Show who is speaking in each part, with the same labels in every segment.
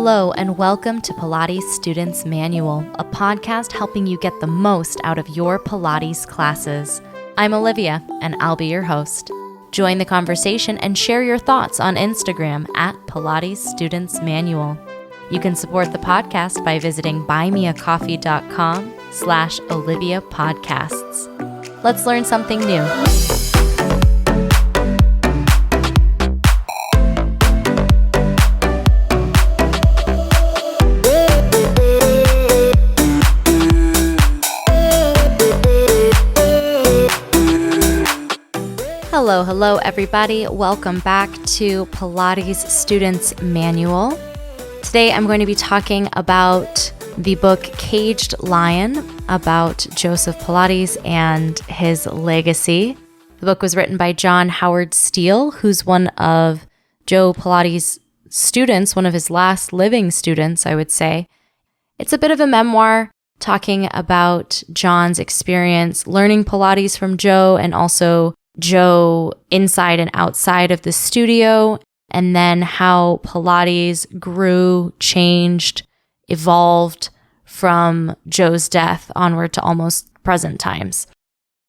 Speaker 1: Hello, and welcome to Pilates Students Manual, a podcast helping you get the most out of your Pilates classes. I'm Olivia, and I'll be your host. Join the conversation and share your thoughts on Instagram at Pilates Students Manual. You can support the podcast by visiting buymeacoffee.com/Olivia Podcasts. Let's learn something new. Hello, everybody. Welcome back to Pilates Students Manual. Today, I'm going to be talking about the book Caged Lion, about Joseph Pilates and his legacy. The book was written by John Howard Steele, who's one of Joe Pilates' students, one of his last living students, I would say. It's a bit of a memoir talking about John's experience learning Pilates from Joe, and also Joe inside and outside of the studio, and then how Pilates grew, changed, evolved from Joe's death onward to almost present times.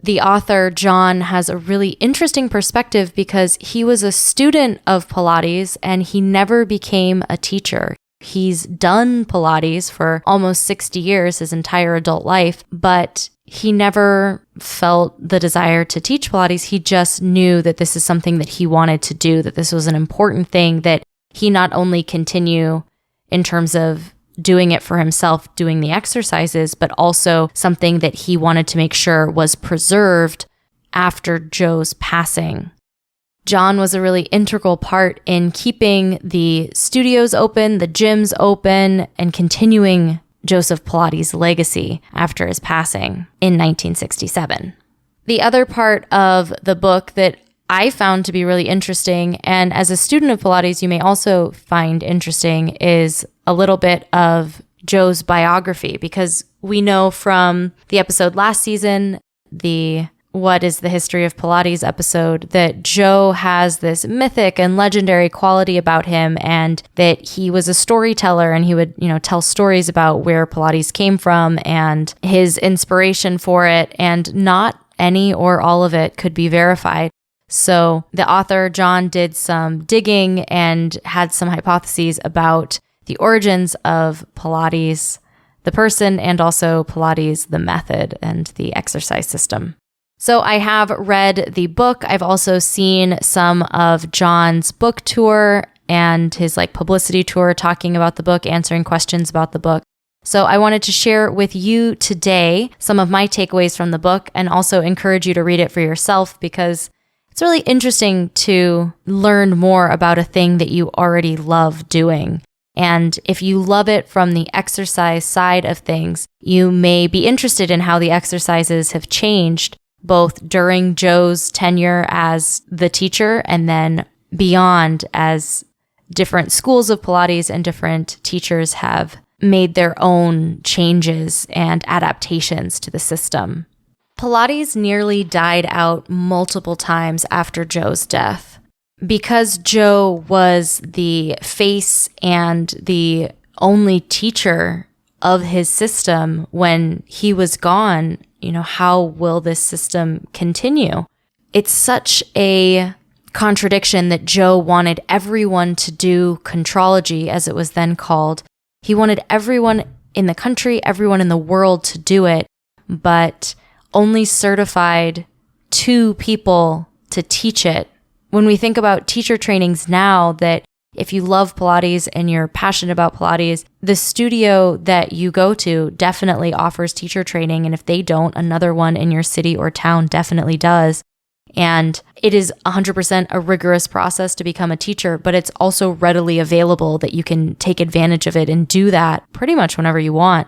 Speaker 1: The author, John, has a really interesting perspective because he was a student of Pilates and he never became a teacher. He's done Pilates for almost 60 years, his entire adult life, but he never felt the desire to teach Pilates. He just knew that this is something that he wanted to do, that this was an important thing that he not only continue in terms of doing it for himself, doing the exercises, but also something that he wanted to make sure was preserved after Joe's passing. John was a really integral part in keeping the studios open, the gyms open, and continuing Joseph Pilates' legacy after his passing in 1967. The other part of the book that I found to be really interesting, and as a student of Pilates you may also find interesting, is a little bit of Joe's biography, because we know from the episode last season, the What is the History of Pilates episode, that Joe has this mythic and legendary quality about him, and that he was a storyteller, and he would, tell stories about where Pilates came from and his inspiration for it, and not any or all of it could be verified. So the author, John, did some digging and had some hypotheses about the origins of Pilates, the person, and also Pilates, the method and the exercise system. So I have read the book. I've also seen some of John's book tour and his publicity tour, talking about the book, answering questions about the book. So I wanted to share with you today some of my takeaways from the book, and also encourage you to read it for yourself, because it's really interesting to learn more about a thing that you already love doing. And if you love it from the exercise side of things, you may be interested in how the exercises have changed, both during Joe's tenure as the teacher and then beyond, as different schools of Pilates and different teachers have made their own changes and adaptations to the system. Pilates nearly died out multiple times after Joe's death. Because Joe was the face and the only teacher of his system when he was gone, how will this system continue? It's such a contradiction that Joe wanted everyone to do contrology, as it was then called. He wanted everyone in the country, everyone in the world to do it, but only certified 2 people to teach it. When we think about teacher trainings now, that if you love Pilates and you're passionate about Pilates, the studio that you go to definitely offers teacher training. And if they don't, another one in your city or town definitely does. And it is 100% a rigorous process to become a teacher, but it's also readily available that you can take advantage of it and do that pretty much whenever you want.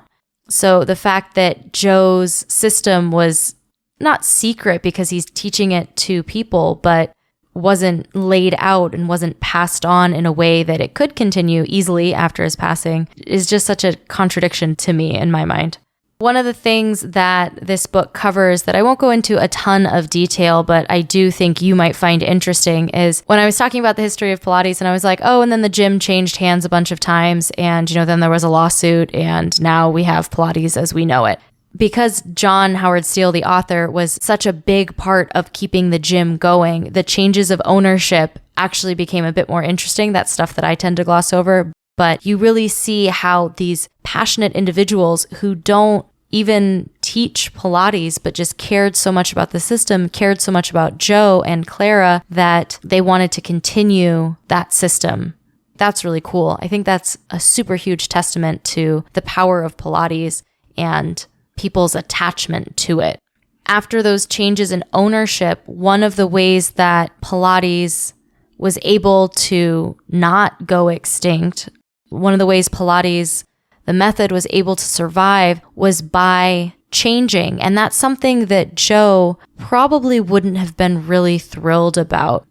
Speaker 1: So the fact that Joe's system was not secret because he's teaching it to people, but wasn't laid out and wasn't passed on in a way that it could continue easily after his passing, is just such a contradiction to me in my mind. One of the things that this book covers that I won't go into a ton of detail, but I do think you might find interesting is when I was talking about the history of Pilates and I was like, oh, and then the gym changed hands a bunch of times and, then there was a lawsuit and now we have Pilates as we know it. Because John Howard Steele, the author, was such a big part of keeping the gym going, the changes of ownership actually became a bit more interesting. That's stuff that I tend to gloss over. But you really see how these passionate individuals who don't even teach Pilates, but just cared so much about the system, cared so much about Joe and Clara that they wanted to continue that system. That's really cool. I think that's a super huge testament to the power of Pilates and people's attachment to it. After those changes in ownership, one of the ways that Pilates was able to not go extinct, one of the ways Pilates, the method, was able to survive was by changing. And that's something that Joe probably wouldn't have been really thrilled about.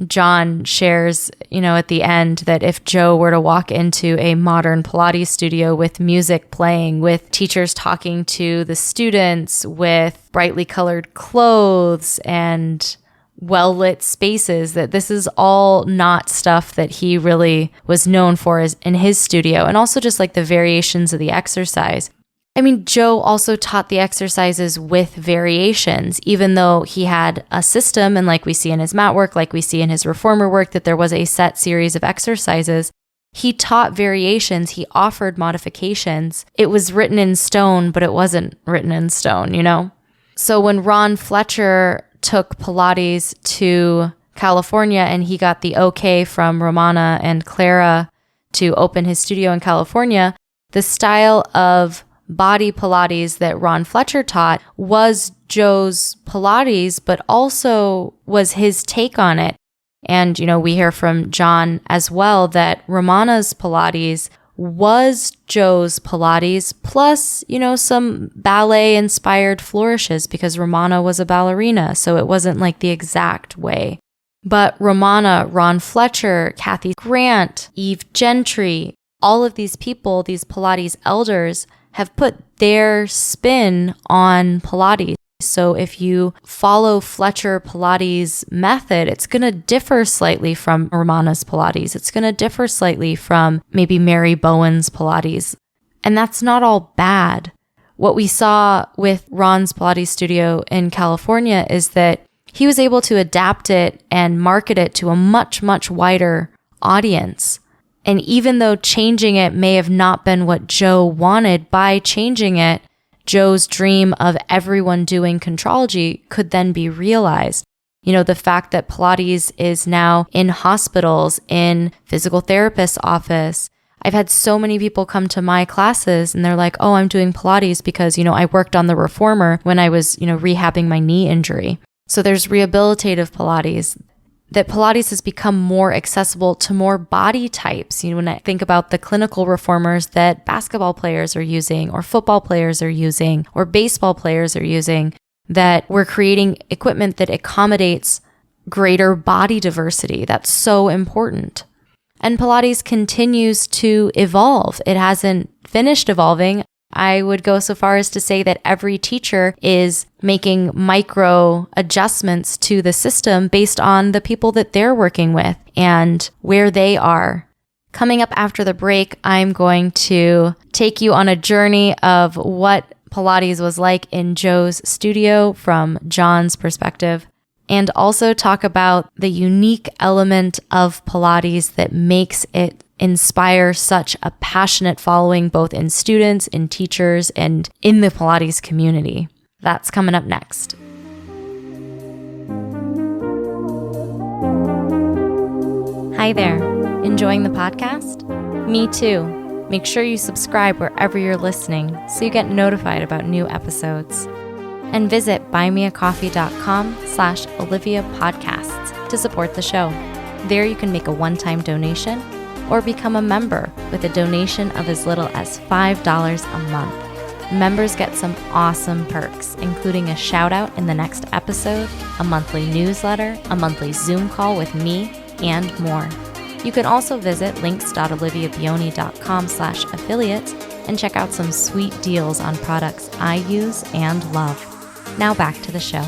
Speaker 1: John shares, at the end that if Joe were to walk into a modern Pilates studio with music playing, with teachers talking to the students, with brightly colored clothes and well-lit spaces, that this is all not stuff that he really was known for in his studio. And also just like the variations of the exercise. I mean, Joe also taught the exercises with variations, even though he had a system, and like we see in his mat work, like we see in his reformer work, that there was a set series of exercises. He taught variations, he offered modifications. It was written in stone, but it wasn't written in stone, So when Ron Fletcher took Pilates to California and he got the okay from Romana and Clara to open his studio in California, the style of body Pilates that Ron Fletcher taught was Joe's Pilates, but also was his take on it. And, we hear from John as well that Romana's Pilates was Joe's Pilates plus, some ballet-inspired flourishes because Romana was a ballerina, so it wasn't like the exact way. But Romana, Ron Fletcher, Kathy Grant, Eve Gentry, all of these people, these Pilates elders, have put their spin on Pilates. So if you follow Fletcher Pilates method, it's going to differ slightly from Romana's Pilates. It's going to differ slightly from maybe Mary Bowen's Pilates. And that's not all bad. What we saw with Ron's Pilates studio in California is that he was able to adapt it and market it to a much, much wider audience. And even though changing it may have not been what Joe wanted, by changing it, Joe's dream of everyone doing Contrology could then be realized. The fact that Pilates is now in hospitals, in physical therapist's office. I've had so many people come to my classes and they're like, oh, I'm doing Pilates because, I worked on the reformer when I was, rehabbing my knee injury. So there's rehabilitative Pilates. That Pilates has become more accessible to more body types. When I think about the clinical reformers that basketball players are using, or football players are using, or baseball players are using, that we're creating equipment that accommodates greater body diversity. That's so important. And Pilates continues to evolve. It hasn't finished evolving. I would go so far as to say that every teacher is making micro adjustments to the system based on the people that they're working with and where they are. Coming up after the break, I'm going to take you on a journey of what Pilates was like in Joe's studio from John's perspective, and also talk about the unique element of Pilates that makes it inspire such a passionate following both in students, in teachers, and in the Pilates community. That's coming up next. Hi there. Enjoying the podcast? Me too. Make sure you subscribe wherever you're listening so you get notified about new episodes. And visit buymeacoffee.com/Olivia Podcasts to support the show. There you can make a one-time donation or become a member with a donation of as little as $5 a month. Members get some awesome perks, including a shout out in the next episode, a monthly newsletter, a monthly Zoom call with me, and more. You can also visit links.oliviabioni.com/affiliates and check out some sweet deals on products I use and love. Now back to the show.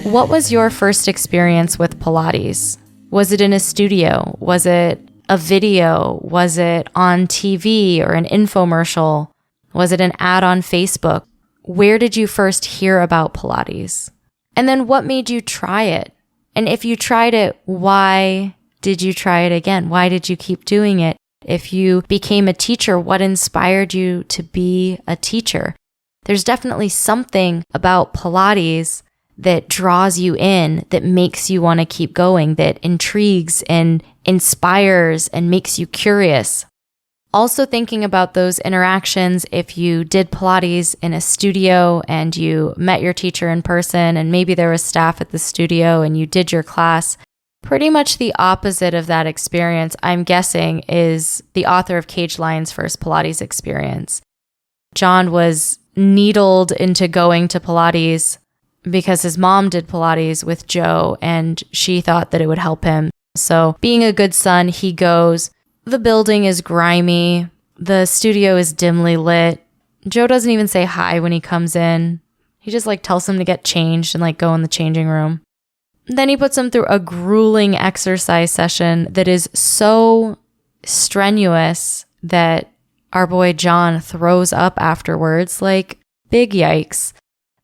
Speaker 1: What was your first experience with Pilates? Was it in a studio? Was it a video? Was it on TV or an infomercial? Was it an ad on Facebook? Where did you first hear about Pilates? And then what made you try it? And if you tried it, why did you try it again? Why did you keep doing it? If you became a teacher, what inspired you to be a teacher? There's definitely something about Pilates that draws you in, that makes you want to keep going, that intrigues and inspires and makes you curious. Also thinking about those interactions, if you did Pilates in a studio and you met your teacher in person and maybe there was staff at the studio and you did your class, pretty much the opposite of that experience, I'm guessing, is the author of Caged Lion's first Pilates experience. John was needled into going to Pilates because his mom did Pilates with Joe and she thought that it would help him. So being a good son, he goes. The building is grimy. The studio is dimly lit. Joe doesn't even say hi when he comes in. He just tells him to get changed and go in the changing room. Then he puts him through a grueling exercise session that is so strenuous that our boy John throws up afterwards. Big yikes.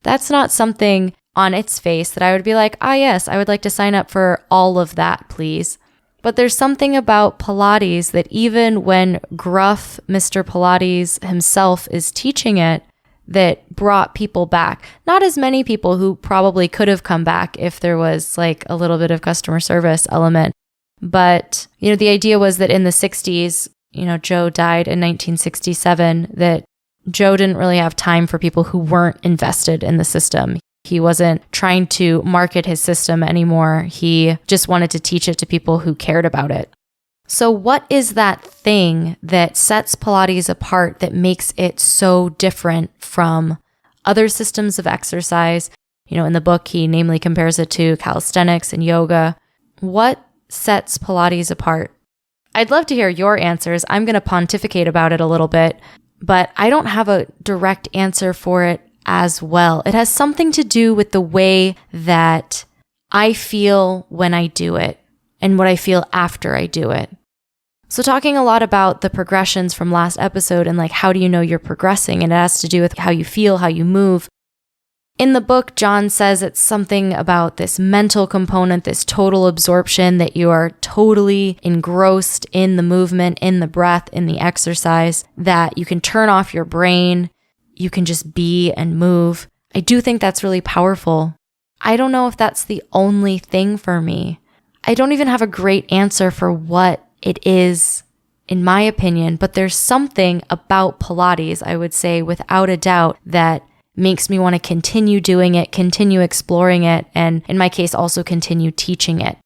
Speaker 1: That's not something on its face that I would be like, yes, I would like to sign up for all of that, please. But there's something about Pilates that even when gruff Mr. Pilates himself is teaching it, that brought people back. Not as many people who probably could have come back if there was a little bit of customer service element. But, the idea was that in the 60s, Joe died in 1967, that Joe didn't really have time for people who weren't invested in the system. He wasn't trying to market his system anymore. He just wanted to teach it to people who cared about it. So what is that thing that sets Pilates apart that makes it so different from other systems of exercise? In the book, he namely compares it to calisthenics and yoga. What sets Pilates apart? I'd love to hear your answers. I'm going to pontificate about it a little bit, but I don't have a direct answer for it as well. It has something to do with the way that I feel when I do it and what I feel after I do it. So talking a lot about the progressions from last episode and how do you know you're progressing, and it has to do with how you feel, how you move. In the book, John says it's something about this mental component, this total absorption, that you are totally engrossed in the movement, in the breath, in the exercise, that you can turn off your brain, you can just be and move. I do think that's really powerful. I don't know if that's the only thing for me. I don't even have a great answer for what it is, in my opinion, but there's something about Pilates, I would say without a doubt, that makes me want to continue doing it, continue exploring it, and in my case, also continue teaching it.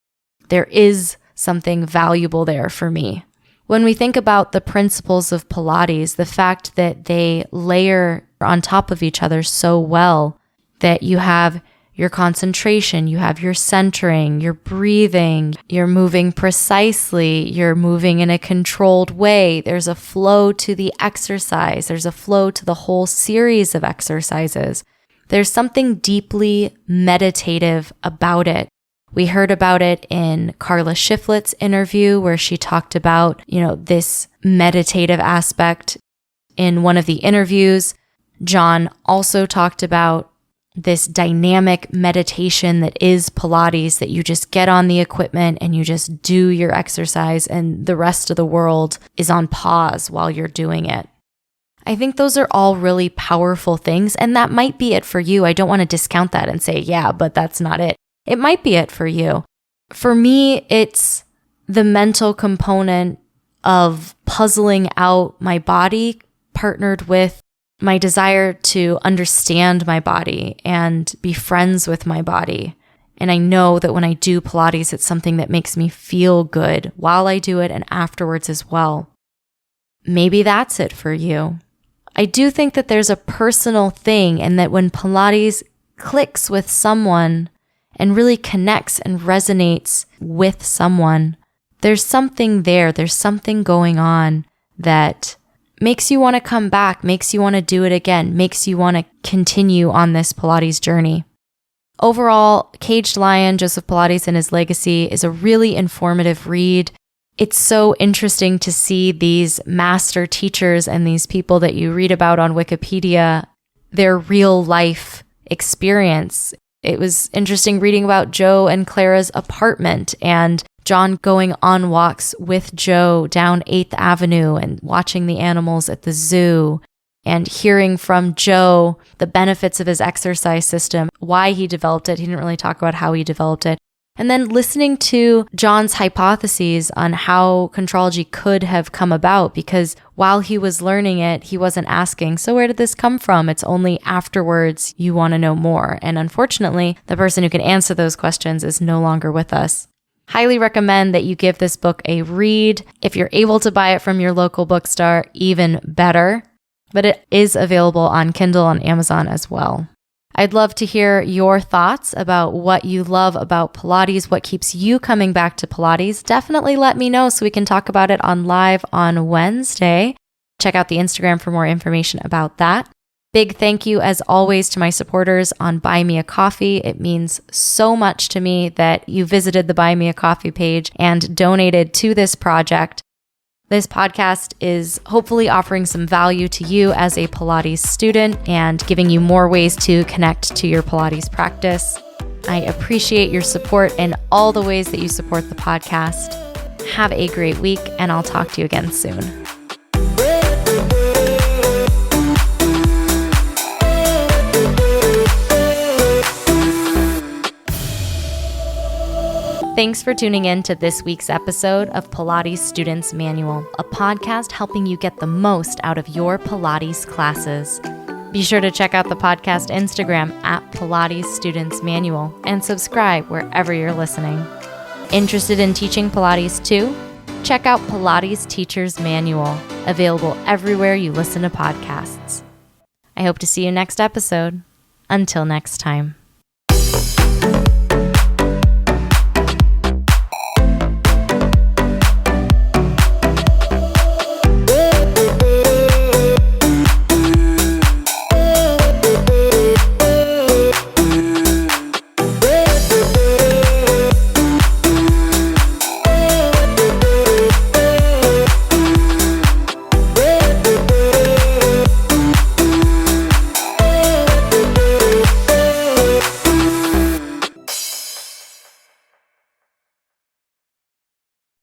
Speaker 1: There is something valuable there for me. When we think about the principles of Pilates, the fact that they layer on top of each other so well, that you have your concentration, you have your centering, your breathing, you're moving precisely, you're moving in a controlled way. There's a flow to the exercise. There's a flow to the whole series of exercises. There's something deeply meditative about it. We heard about it in Carla Shiflett's interview where she talked about, this meditative aspect. In one of the interviews, John also talked about this dynamic meditation that is Pilates, that you just get on the equipment and you just do your exercise and the rest of the world is on pause while you're doing it. I think those are all really powerful things, and that might be it for you. I don't want to discount that and say, yeah, but that's not it. It might be it for you. For me, it's the mental component of puzzling out my body partnered with my desire to understand my body and be friends with my body. And I know that when I do Pilates, it's something that makes me feel good while I do it and afterwards as well. Maybe that's it for you. I do think that there's a personal thing, and that when Pilates clicks with someone and really connects and resonates with someone, there's something there. There's something going on that makes you want to come back, makes you want to do it again, makes you want to continue on this Pilates journey. Overall, Caged Lion, Joseph Pilates and His Legacy is a really informative read. It's so interesting to see these master teachers and these people that you read about on Wikipedia, their real life experience. It was interesting reading about Joe and Clara's apartment and John going on walks with Joe down 8th Avenue and watching the animals at the zoo, and hearing from Joe the benefits of his exercise system, why he developed it. He didn't really talk about how he developed it. And then listening to John's hypotheses on how Contrology could have come about, because while he was learning it, he wasn't asking, so where did this come from? It's only afterwards you want to know more. And unfortunately, the person who can answer those questions is no longer with us. Highly recommend that you give this book a read. If you're able to buy it from your local bookstore, even better. But it is available on Kindle on Amazon as well. I'd love to hear your thoughts about what you love about Pilates, what keeps you coming back to Pilates. Definitely let me know so we can talk about it on live on Wednesday. Check out the Instagram for more information about that. Big thank you, as always, to my supporters on Buy Me a Coffee. It means so much to me that you visited the Buy Me a Coffee page and donated to this project. This podcast is hopefully offering some value to you as a Pilates student and giving you more ways to connect to your Pilates practice. I appreciate your support in all the ways that you support the podcast. Have a great week, and I'll talk to you again soon. Thanks for tuning in to this week's episode of Pilates Students Manual, a podcast helping you get the most out of your Pilates classes. Be sure to check out the podcast Instagram at Pilates Students Manual and subscribe wherever you're listening. Interested in teaching Pilates too? Check out Pilates Teacher's Manual, available everywhere you listen to podcasts. I hope to see you next episode. Until next time.